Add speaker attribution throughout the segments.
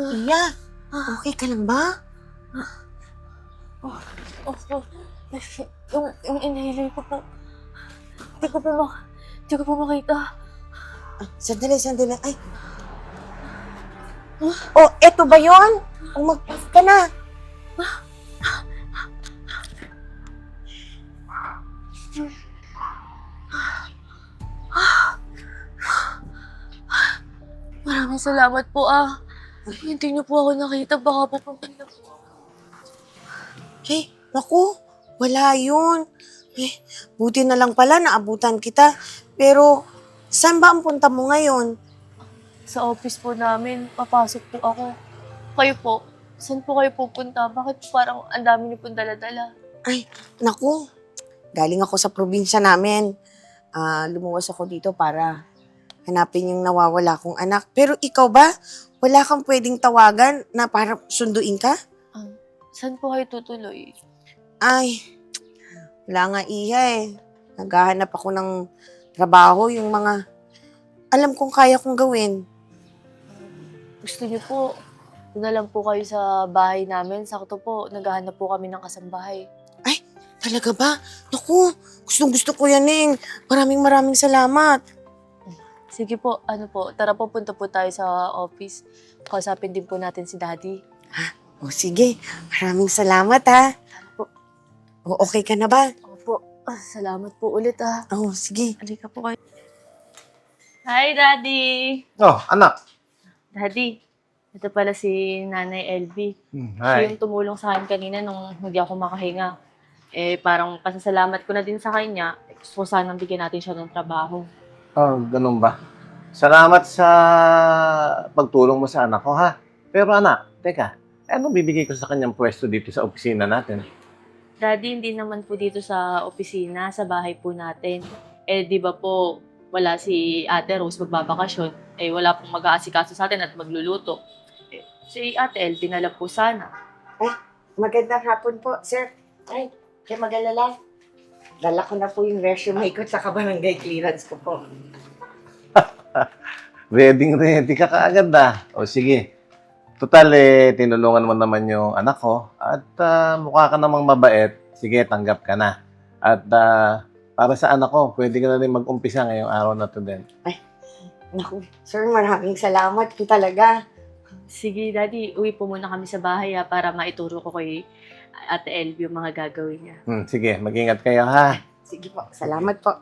Speaker 1: Iya, okay ka lang ba?
Speaker 2: Opo. Yung inhaler ko po. Hindi ko po makita.
Speaker 1: Sandali. Ay. Oh, eto ba yun? Mag-off ka na.
Speaker 2: Maraming salamat po Hindi niyo po ako nakita. Baka po pamilya po.
Speaker 1: Naku, wala yun. Buti na lang pala naabutan kita. Pero, saan ba ang punta mo ngayon?
Speaker 2: Sa office po namin, papasok po ako. Kayo po, saan po kayo pupunta? Bakit parang ang dami niyo pong dala-dala?
Speaker 1: Ay, naku. Galing ako sa probinsya namin. Lumuwas ako dito para hanapin yung nawawala kong anak. Pero ikaw ba? Wala kang pwedeng tawagan na para sunduin ka?
Speaker 2: Saan po kayo tutuloy?
Speaker 1: Ay, wala nga iya eh. Naghahanap ako ng trabaho, yung mga alam kong kaya kong gawin.
Speaker 2: Gusto niyo po, doon na lang po kayo sa bahay namin. Sakto po, naghahanap po kami ng kasambahay.
Speaker 1: Ay, talaga ba? Naku, gustong-gusto ko yan eh. Maraming salamat.
Speaker 2: Sige po, tara po, punta po tayo sa office. Kausapin din po natin si Daddy.
Speaker 1: O sige, maraming salamat ha. O, okay ka na ba?
Speaker 2: Opo, salamat po ulit
Speaker 1: Oo, sige.
Speaker 2: Halika po kayo. Hi, Daddy!
Speaker 3: Oh, anak.
Speaker 2: Daddy, ito pala si Nanay LV. Siya
Speaker 3: Hi.
Speaker 2: yung tumulong sa akin kanina nung hindi ako makahinga. Parang pasasalamat ko na din sa kanya. Gusto ko sanang bigyan natin siya ng trabaho.
Speaker 3: Oh, ganun ba? Salamat sa pagtulong mo sa anak ko, ha? Pero anak, teka, anong bibigay ko sa kanyang pwesto dito sa opisina natin?
Speaker 2: Daddy, hindi naman po dito sa opisina, sa bahay po natin. Di ba po, wala si Ate Rose magbabakasyon. Wala pong mag-aasikaso sa atin at magluluto. Si Ate El, dinala po sana.
Speaker 1: Magandang hapon po, sir. Ay, kaya mag-alala. Dala ko na po yung resume ko sa barangay clearance ko po.
Speaker 3: Ready ka kaagad, O sige. Total, tinulungan mo naman yung anak ko at mukha ka namang mabait. Sige, tanggap ka na. At para sa anak ko, pwede ka na rin mag-umpisa ngayong araw na to din.
Speaker 1: Naku, sir, maraming salamat po talaga.
Speaker 2: Sige, Daddy, uwi po muna kami sa bahay para maituro ko kay Ate El yung mga gagawin niya.
Speaker 3: Sige, mag-ingat kayo, ha?
Speaker 1: Sige po, salamat po.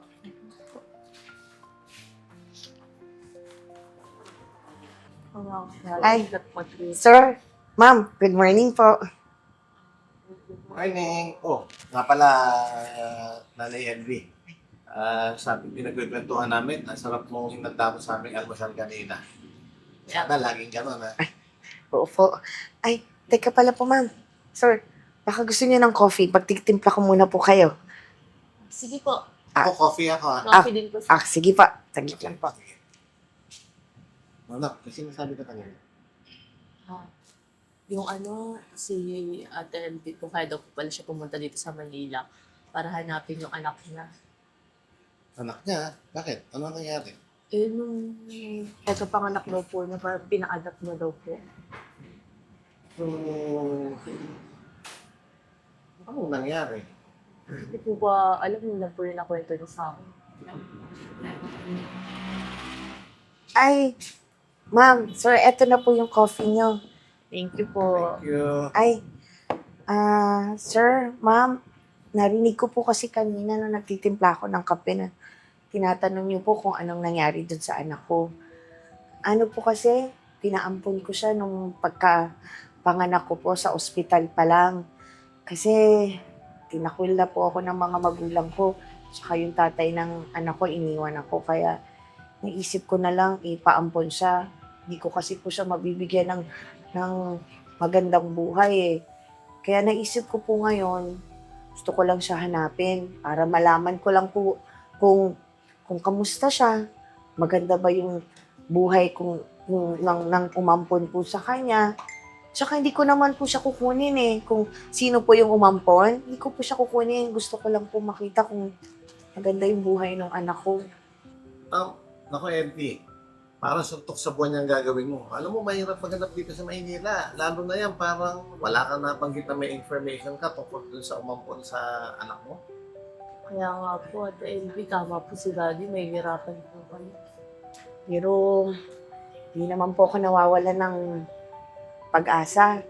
Speaker 1: Ay, sir, ma'am, good morning po.
Speaker 3: Morning. Oh, nga pala, Nanay Henry. Sabi, pinagkwentuhan namin, ang sarap mong hinanda mo sa aming almusal kanina. Sana laging gano'n, ha?
Speaker 1: Oo po. Ay, teka pala po, ma'am. Sir, baka gusto niyo ng coffee. Pagtitimpla ko muna po kayo.
Speaker 2: Sige po.
Speaker 3: Ako, coffee ako, ha?
Speaker 2: Coffee din po.
Speaker 1: Sige pa. Saglit lang po.
Speaker 3: Anak, kasi nasabi ka kanina.
Speaker 2: Yung si Ate El, kung kaya daw po pala siya pumunta dito sa Manila para hanapin yung anak niya.
Speaker 3: Anak niya, ha? Bakit? Ano nangyari?
Speaker 2: Nung eto panganak daw po niya, parang pina-adapt niya daw po.
Speaker 3: Anong nangyari?
Speaker 2: Hindi po ba, alam niyo lang po yung nakwento niya sa akin.
Speaker 1: Ay, ma'am, sir, eto na po yung coffee niyo.
Speaker 2: Thank you po.
Speaker 3: Thank you.
Speaker 1: Ay, sir, ma'am, narinig ko po kasi kanina na nagtitimpla ako ng kape na tinatanong niyo po kung anong nangyari dun sa anak ko. Ano po kasi, pinaampun ko siya nung pagkapanganak ko po sa ospital pa lang. Kasi tinakwil na po ako ng mga magulang ko. Tsaka yung tatay ng anak ko, iniwan ako. Kaya naisip ko na lang ipaampon siya. Hindi ko kasi po siya mabibigyan ng magandang buhay eh. Kaya naisip ko po ngayon, gusto ko lang siya hanapin para malaman ko lang po kung kamusta siya, maganda ba yung buhay nang umampon po sa kanya. Tsaka hindi ko naman po siya kukunin eh. Kung sino po yung umampon, hindi ko po siya kukunin. Gusto ko lang po makita kung maganda yung buhay ng anak ko.
Speaker 3: Naku, LV, parang suntok sa buwan yung gagawin mo. Alam mo, mahirap maghanap dito sa Maynila. Lalo na yan, parang wala kang nabanggit na may information ka tungkol dun sa umampon sa anak mo.
Speaker 2: Kaya nga po, Ate LV, tama po si Daddy, may hirapan po kayo.
Speaker 1: Pero, di naman po ako nawawala ng pag-asa.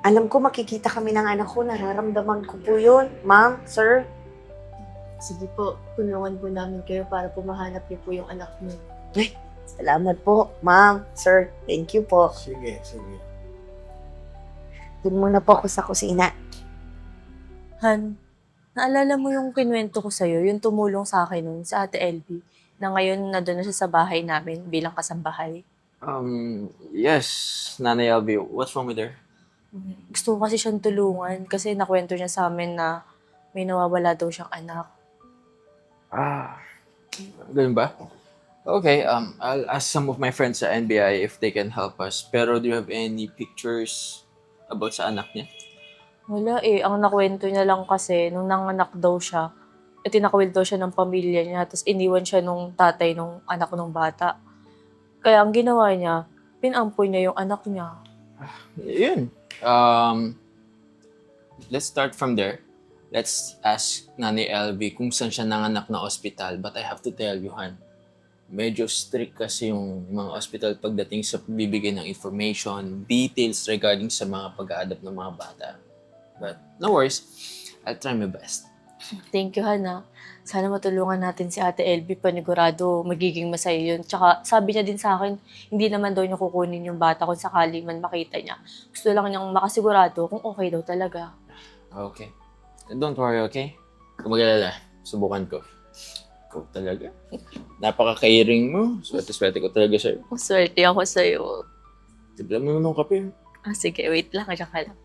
Speaker 1: Alam ko makikita kami ng anak ko, nararamdaman ko po yun. Ma'am, sir,
Speaker 2: Sige po, tulungan po namin kayo para po mahanap niyo po yung anak niyo.
Speaker 1: salamat po. Ma'am, sir, thank you po.
Speaker 3: Sige, sige.
Speaker 1: Doon muna po ako sa kusina.
Speaker 2: Han, naalala mo yung kinuwento ko sa'yo, yung tumulong sa akin nun, sa Ate LV, na ngayon na doon na siya sa bahay namin bilang kasambahay?
Speaker 4: Yes, Nanay Albi. What's wrong with her?
Speaker 2: Gusto ko kasi siyang tulungan kasi nakwento niya sa amin na may nawawala daw siyang anak.
Speaker 4: Ganun ba? Okay, I'll ask some of my friends sa NBI if they can help us. Pero do you have any pictures about sa anak niya?
Speaker 2: Wala eh, ang nakwento niya lang kasi nung nanganak daw siya, tinakwil daw siya ng pamilya niya, tapos iniwan siya nung tatay nung anak nung bata. Kaya ang ginawa niya, pinampoy niya yung anak niya.
Speaker 4: Yun. Let's start from there. Let's ask Nanay LV kung saan siya nanganak na ospital. But I have to tell you, Han, medyo strict kasi yung mga ospital pagdating sa bibigay ng information, details regarding sa mga pag-a-adapt ng mga bata. But no worries, I'll try my best.
Speaker 2: Thank you, Hana. Sana matulungan natin si Ate LV. Panigurado, magiging masaya yun. Tsaka sabi niya din sa akin, hindi naman daw niya kukunin yung bata kung sakali man makita niya. Gusto lang niyang makasigurado kung okay daw talaga.
Speaker 4: Okay. Don't worry, okay? Kung mag-alala, subukan ko. Ikaw talaga. Napaka-caring mo. Swerte-swerte ko talaga sa'yo.
Speaker 2: Swerte ako sa'yo.
Speaker 4: Tibla mo ng kape.
Speaker 2: Sige, wait lang. Diyan ka lang.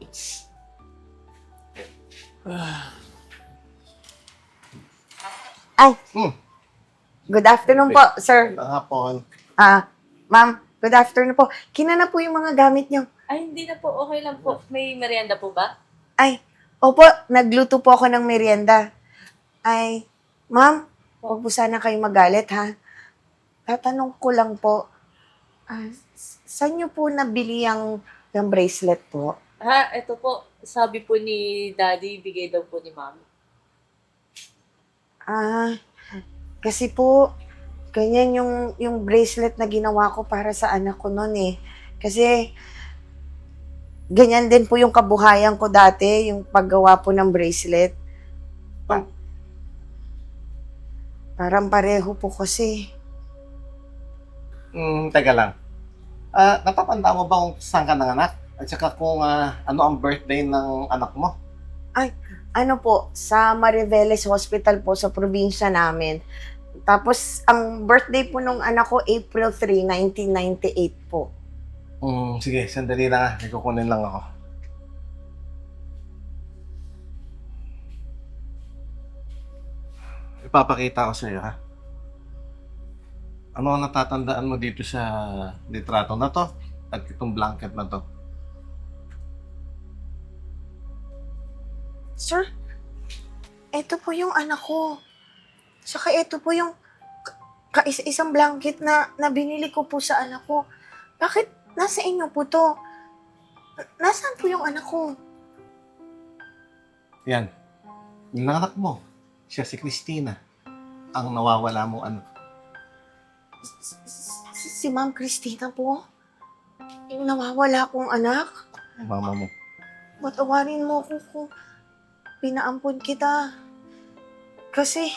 Speaker 1: Ay,
Speaker 3: Hmm.
Speaker 1: good afternoon po, sir.
Speaker 3: Kahapon.
Speaker 1: Ma'am, good afternoon po. Kina na po yung mga gamit niyo.
Speaker 2: Ay, hindi na po. Okay lang po. May merienda po ba?
Speaker 1: Opo, nagluto po ako ng merienda. Ay, ma'am, huwag po sana kayo magalit, ha? Tatanong ko lang po, saan niyo po nabili yung bracelet po?
Speaker 2: Ito po. Sabi po ni Daddy, bigay daw po ni Mami.
Speaker 1: Kasi po, ganyan yung bracelet na ginawa ko para sa anak ko noon eh. Kasi, ganyan din po yung kabuhayan ko dati, yung paggawa po ng bracelet. Parang pareho po kasi.
Speaker 3: Teka lang. Natatanda mo ba kung saan ka nanganak? At saka kung ano ang birthday ng anak mo?
Speaker 1: Ano po, sa Mariveles Hospital po sa probinsya namin. Tapos, ang birthday po nung anak ko, April 3, 1998 po.
Speaker 3: Sige, sandali lang May kukunin lang ako. Ipapakita ko sa'yo, ha? Ano ang natatandaan mo dito sa litrato na to? At itong blanket na to?
Speaker 1: Sir, eto po yung anak ko. Saka eto po yung kaisa-isang blanket na binili ko po sa anak ko. Bakit nasa inyo po to? Nasaan po yung anak ko?
Speaker 3: Yan. Yung anak mo. Siya si Christina. Ang nawawala mong anak.
Speaker 1: Si Ma'am Christina po? Yung nawawala kong anak?
Speaker 3: Mama mo.
Speaker 1: Patawarin mo ako kung pinaampon kita. Kasi,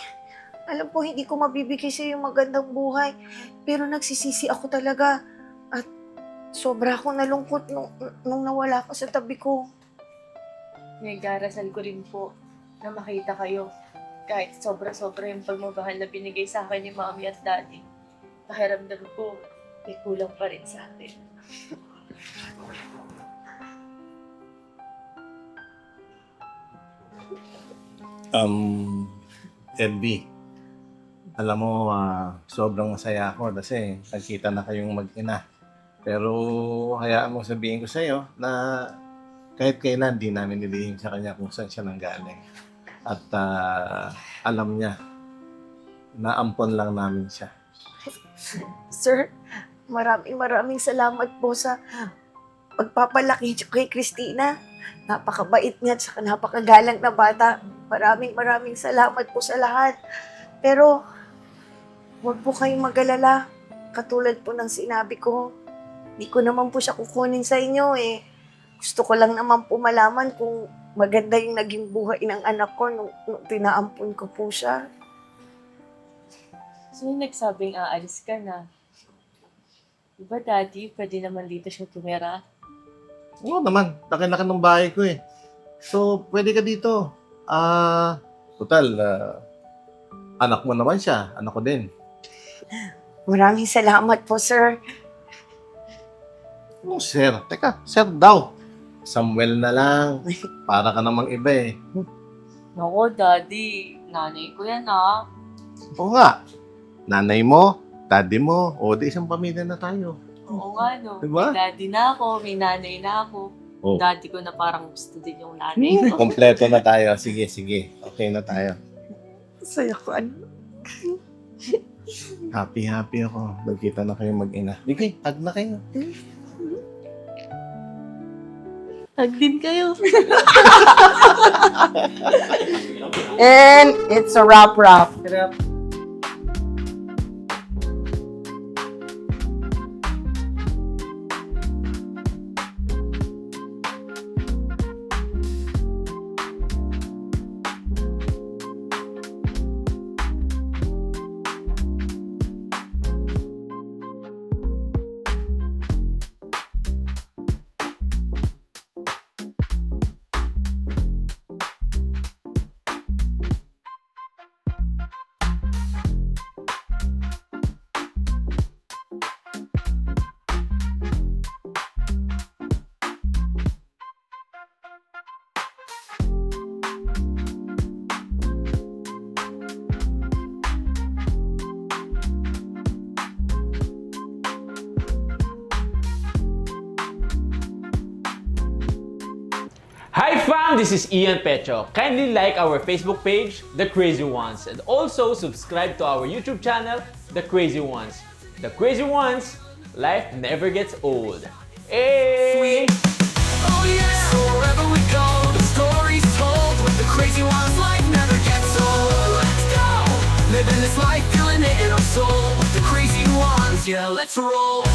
Speaker 1: alam po, hindi ko mabibigay sa yung magandang buhay. Pero nagsisisi ako talaga. At sobra akong nalungkot nung nawala ka sa tabi ko.
Speaker 2: Nagdarasal ko rin po na makita kayo. Kahit sobra-sobra yung pagmamahal na binigay sa akin ni Mami at Daddy. Pakiramdam ko, may kulang pa rin sa atin.
Speaker 3: LB, alam mo, sobrang masaya ako kasi nagkita na kayong mag-ina. Pero hayaan mo sabihin ko sa'yo na kahit kailan di namin nilihim sa kanya kung saan siya nanggaling. At alam niya na ampon lang namin siya.
Speaker 1: Sir, maraming salamat po sa pagpapalaki niyo kay Christina. Napakabait niya at saka napakagalang na bata. Maraming salamat po sa lahat. Pero, huwag po kayong mag-alala. Katulad po ng sinabi ko, hindi ko naman po siya kukunin sa inyo eh. Gusto ko lang naman po malaman kung maganda yung naging buhay ng anak ko nung tinaampun ko po siya.
Speaker 2: Sino nagsabing aalis ka na? Diba, Daddy, pwede naman dito siya tumira?
Speaker 3: Oo naman, laki-laki ng bahay ko eh. So, pwede ka dito. Total, anak mo naman siya, anak ko din.
Speaker 1: Maraming salamat po, sir.
Speaker 3: Oh, sir. Teka, sir daw. Samuel na lang. Para ka namang iba eh.
Speaker 2: Nako, Daddy. Nanay ko yan, ah.
Speaker 3: Oo nga. Nanay mo, daddy mo, o di isang pamilya na tayo.
Speaker 2: Oo nga, no.
Speaker 3: Diba?
Speaker 2: May daddy na ako, may nanay na ako.
Speaker 3: Oh.
Speaker 2: Daddy ko na parang gusto din yung nanay ko.
Speaker 3: Kompleto na tayo. Sige. Okay na tayo.
Speaker 1: Saya ko, ano?
Speaker 3: Happy ako. Nagkita na kayo mag-ina. Bigay, hug na kayo.
Speaker 2: Hug din kayo.
Speaker 1: And it's a wrap.
Speaker 5: Hi fam, this is Ian Pecho. Kindly like our Facebook page, The Crazy Ones, and also subscribe to our YouTube channel, The Crazy Ones. The Crazy Ones, life never gets old. Hey!
Speaker 6: Oh yeah, so wherever we go, the story's told with the crazy ones, life never gets old. Let's go, living this life, feeling it in our soul with the crazy ones. Yeah, let's roll.